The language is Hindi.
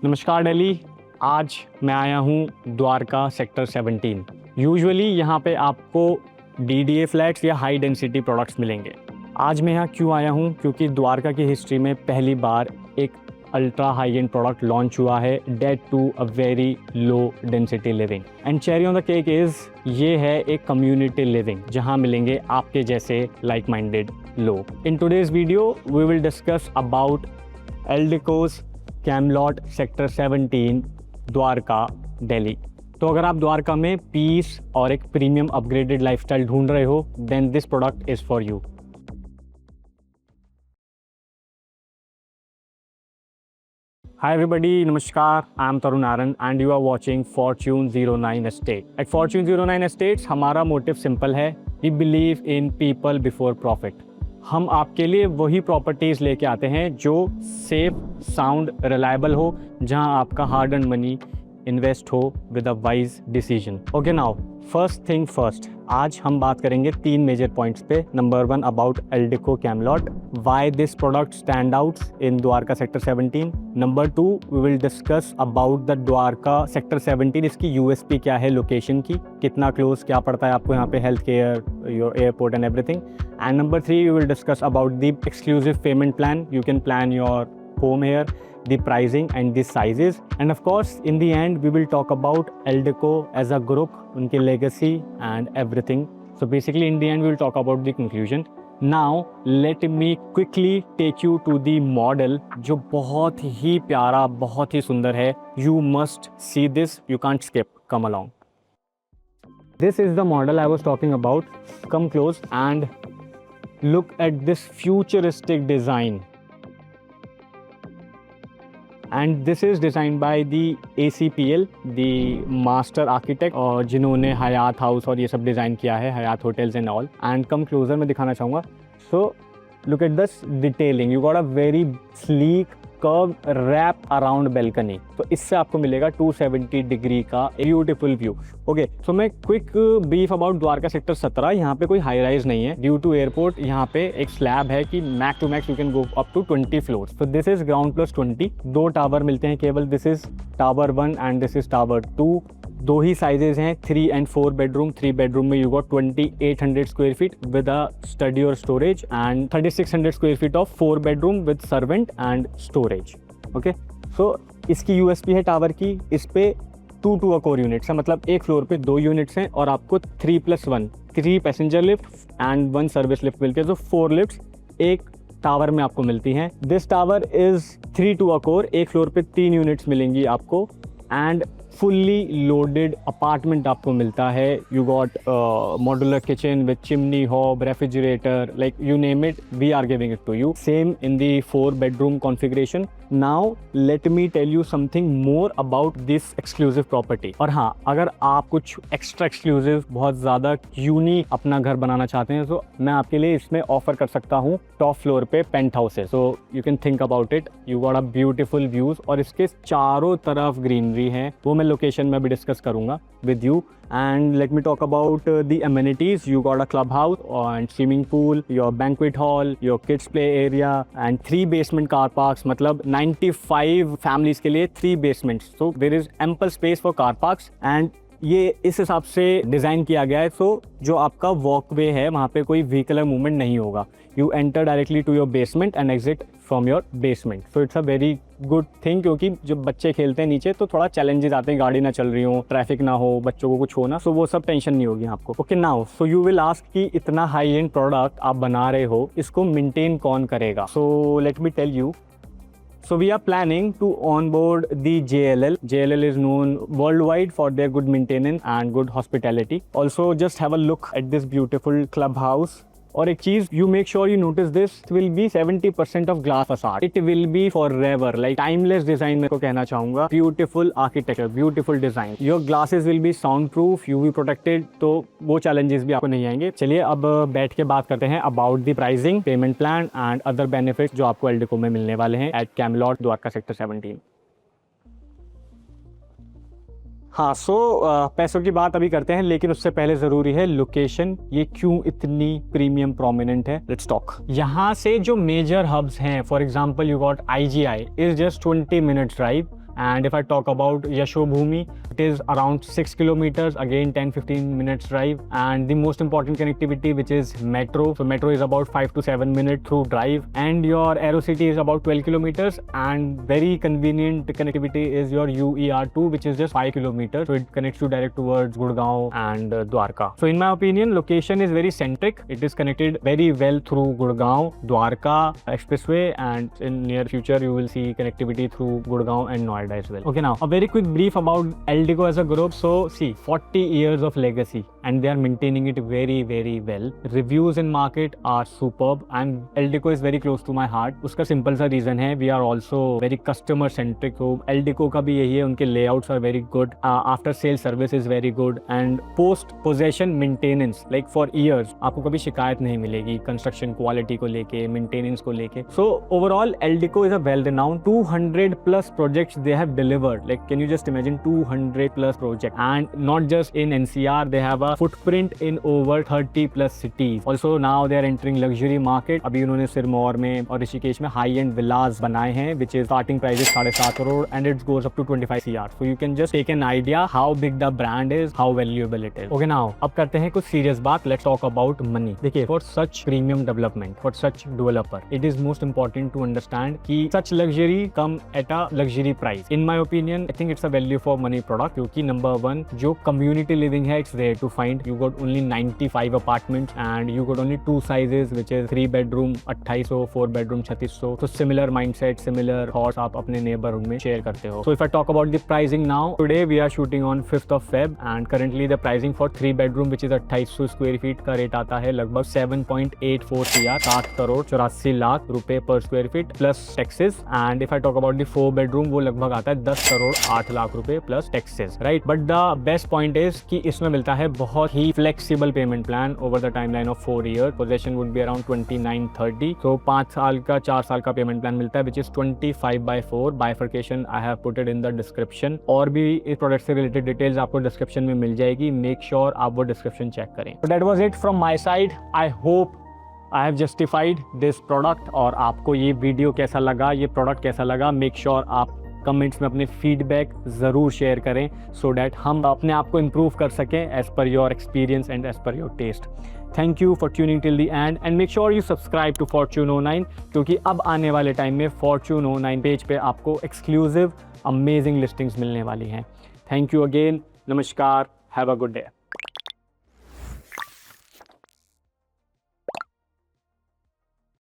नमस्कार दिल्ली। आज मैं आया हूँ द्वारका सेक्टर 17। यूजुअली यहाँ पे आपको DDA फ्लैट्स या हाई डेंसिटी प्रोडक्ट्स मिलेंगे। आज मैं यहाँ क्यों आया हूँ? क्योंकि द्वारका की हिस्ट्री में पहली बार एक ultra high end product launch हुआ है, date to a very low density living. And cherry on the cake is ये है एक कम्युनिटी लिविंग जहाँ मिलेंगे आपके जैसे लाइक माइंडेड लोग। In today's video we will discuss about Eldeco Camelot sector 17 Dwarka Delhi. तो अगर आप द्वारका में पीस और एक प्रीमियम अपग्रेडेड लाइफस्टाइल ढूंढ रहे हो, then this product is for you. Hi everybody, नमस्कार, I am Tarun Aaron and you are watching Fortune 09 Estate. At Fortune 09 Estates हमारा मोटिव सिंपल है, we believe in people before profit. हम आपके लिए वही प्रॉपर्टीज़ लेके आते हैं जो सेफ, साउंड, रिलायबल हो, जहां आपका हार्ड अर्न मनी इन्वेस्ट हो with a wise decision. Okay, now first thing first, आज हम बात करेंगे 3 मेजर पॉइंट्स पे। Number 1 about Eldeco Camelot, why this product stand out in Dwarka sector 17। Number 2 we will discuss about the Dwarka sector 17, इसकी यूएसपी क्या है, लोकेशन की, कितना क्लोज क्या पड़ता है आपको यहाँ पे, health care, your airport and everything. And number 3 we will discuss about the exclusive payment plan, you can plan your home here, the pricing and the sizes, and of course in the end we will talk about Eldeco as a group, उनकी legacy and everything. So basically in the end we will talk about the conclusion. Now let me quickly take you to the model जो बहुत ही प्यारा, बहुत ही सुंदर है। You must see this, you can't skip, come along. This is the model I was talking about. Come close and look at this futuristic design. And this is designed by the ACPL, the master architect, और जिन्होंने हयात हाउस और ये सब डिज़ाइन किया है, Hyatt hotels and all. And come closer में दिखाना चाहूँगा। So look at this detailing, you got a very sleek curve wrap around balcony. तो इससे आपको मिलेगा 270 डिग्री का ब्यूटीफुल व्यू। ओके, सो मैं quick brief about Dwarka sector 17। यहाँ पे कोई हाई राइज नहीं है ड्यू टू एयरपोर्ट। यहाँ पे एक स्लैब है कि max to max you can go up to 20 floor. तो this is ground plus 20। 2 tower मिलते हैं केवल, this is tower 1 and this is tower 2। 2 ही साइजेज हैं, 3 and 4 बेडरूम। 3 बेडरूम में you got 2800 square feet with a study और storage, and 3600 square feet of 4 bedroom with servant and storage. Okay, so इसकी यूएसपी है टावर की, इस पे 2 अकोर यूनिट्स है, मतलब एक फ्लोर पे 2 यूनिट्स हैं और आपको 3+1 3 passenger lift and 1 service lift मिलके, जो 4 लिफ्ट्स एक टावर में आपको मिलती हैं। दिस टावर इज 3 अकोर, एक फ्लोर पे 3 यूनिट्स मिलेंगी आपको, एंड फुल्ली लोडेड अपार्टमेंट आपको मिलता है। You got modular kitchen with chimney, hob, refrigerator, like you name it, we are giving it to you. Same in the 4 bedroom configuration. Now let me tell you something more about this exclusive property. और हाँ, अगर आप कुछ एक्स्ट्रा एक्सक्लूसिव, बहुत ज़्यादा यूनिक अपना घर बनाना चाहते हैं, तो मैं आपके लिए इसमें ऑफर कर सकता हूँ टॉप फ्लोर पे penthouses. So you can think about it, you got a beautiful views और इसके चारों तरफ ग्रीनरी है, वो मैं लोकेशन में भी डिस्कस करूंगा with you. And let me talk about the amenities. You got a clubhouse and swimming pool, your banquet hall, your kids play area and 3 basement car parks, मतलब 95 families के लिए 3 basements. So there is ample space for car parks and ये इस हिसाब से डिज़ाइन किया गया है। सो जो आपका वॉकवे है वहाँ पे कोई व्हीकलर मूवमेंट नहीं होगा। You enter directly to your basement and exit from your basement. So it's a very good thing, क्योंकि जब बच्चे खेलते हैं नीचे तो थोड़ा चैलेंजेस आते हैं, गाड़ी ना चल रही हो, ट्रैफिक ना हो, बच्चों को कुछ हो ना, सो वो सब टेंशन नहीं होगी आपको। Okay, now so you will ask कि इतना हाई एंड प्रोडक्ट आप बना रहे हो, इसको मेंटेन कौन करेगा? So let me tell you. So we are planning to onboard the JLL. JLL is known worldwide for their good maintenance and good hospitality. Also, just have a look at this beautiful clubhouse. और एक चीज, you make sure you notice this, it will be 70% of glass facade. It will be forever, like timeless design मैं को कहना चाहूँगा. Beautiful architecture, beautiful design. Your glasses will be soundproof, UV protected, तो वो challenges भी आपको नहीं आएंगे. चलिए अब बैठ के बात करते हैं about the pricing, payment plan and other benefits जो आपको एल्डिको में मिलने वाले हैं at कैमलॉट द्वारका सेक्टर 17. हाँ, पैसों की बात अभी करते हैं, लेकिन उससे पहले ज़रूरी है लोकेशन. ये क्यों इतनी प्रीमियम प्रोमिनेंट है, लेट्स टॉक. यहाँ से जो मेजर हब्स हैं, for example you got IGI is just 20 minutes drive. And if I talk about Yashobhumi, it is around 6 kilometers, again 10-15 minutes drive. And the most important connectivity, which is metro. So metro is about 5 to 7 minutes through drive, and your Aerocity is about 12 kilometers, and very convenient connectivity is your UER2, which is just 5 kilometers. So it connects you direct towards Gurgaon and Dwarka. So in my opinion, location is very centric. It is connected very well through Gurgaon, Dwarka expressway, and in near future you will see connectivity through Gurgaon and Noida as well. Okay, now a very quick brief about Eldigo as a group. So see, 40 years of legacy, and they are maintaining it very, very well. Reviews in market are superb, and Eldico is very close to my heart. उसका सिंपल सा रीजन है, we are also very customer centric. So Eldico का भी यही है, उनके layouts are very good, after sales service is very good, and post possession maintenance like for years आपको कभी शिकायत नहीं मिलेगी कंस्ट्रक्शन क्वालिटी को लेके, मेंटेनेंस को लेके. So overall Eldico is a well renowned 200 plus projects they have delivered. Like can you just imagine 200 plus projects, and not just in NCR, they have a footprint in over 30 plus cities. Also now they are entering luxury market. अभी उन्होंने सिरमौर में और ऋषिकेश में हाई एंड विलास बनाए हैं, which is starting price is 7.5 crore and it goes up to 25 CR. So you can just take an idea how big the brand is, how valuable it is. Okay, now अब करते हैं कुछ serious बात. Let's talk about money. देखिए, for such premium development, for such developer, it is most important to understand कि such luxury come at a luxury price. In my opinion, I think it's a value for money product, क्योंकि number one जो community living है, it's rare to find. You got only 95 apartments and you got only two sizes, which is 3 bedroom 2800, 4 bedroom 3600. So similar mindset, similar thoughts आप अपने neighborhood में share करते हो. So if I talk about the pricing now, today we are shooting on 5th of Feb and currently the pricing for 3 bedroom which is 2800 square feet का रेट आता है लगभग 7.84 CR, 7 करोड़ 84 लाख रुपए per square feet plus taxes. And if I talk about the 4 bedroom, वो लगभग आता है 10 करोड़ 8 लाख रुपए plus taxes, right? But the best point is कि इसमें मिलता है बहुत ही flexible payment plan over the timeline of 4 years. Possession would be around 29-30. So 5 साल का 4 साल का payment plan मिलता है which is 25/4. Bifurcation I have put it in the description. और भी इस product से related details आपको description में मिल जाएगी. Make sure आप वो description check करें. So that was it from my side. I hope I have justified this product. और आपको ये वीडियो कैसा लगा, ये प्रोडक्ट कैसा लगा, मेक श्योर आप कमेंट्स में अपने फीडबैक ज़रूर शेयर करें सो डैट हम अपने आप को इम्प्रूव कर सकें as per your experience and as per your taste. Thank you for tuning till the end and make sure you subscribe to Fortune 09, क्योंकि अब आने वाले टाइम में फॉर्च्यून 09 पेज पे आपको एक्सक्लूसिव अमेजिंग लिस्टिंग्स मिलने वाली हैं. Thank you again. नमस्कार. Have a good day.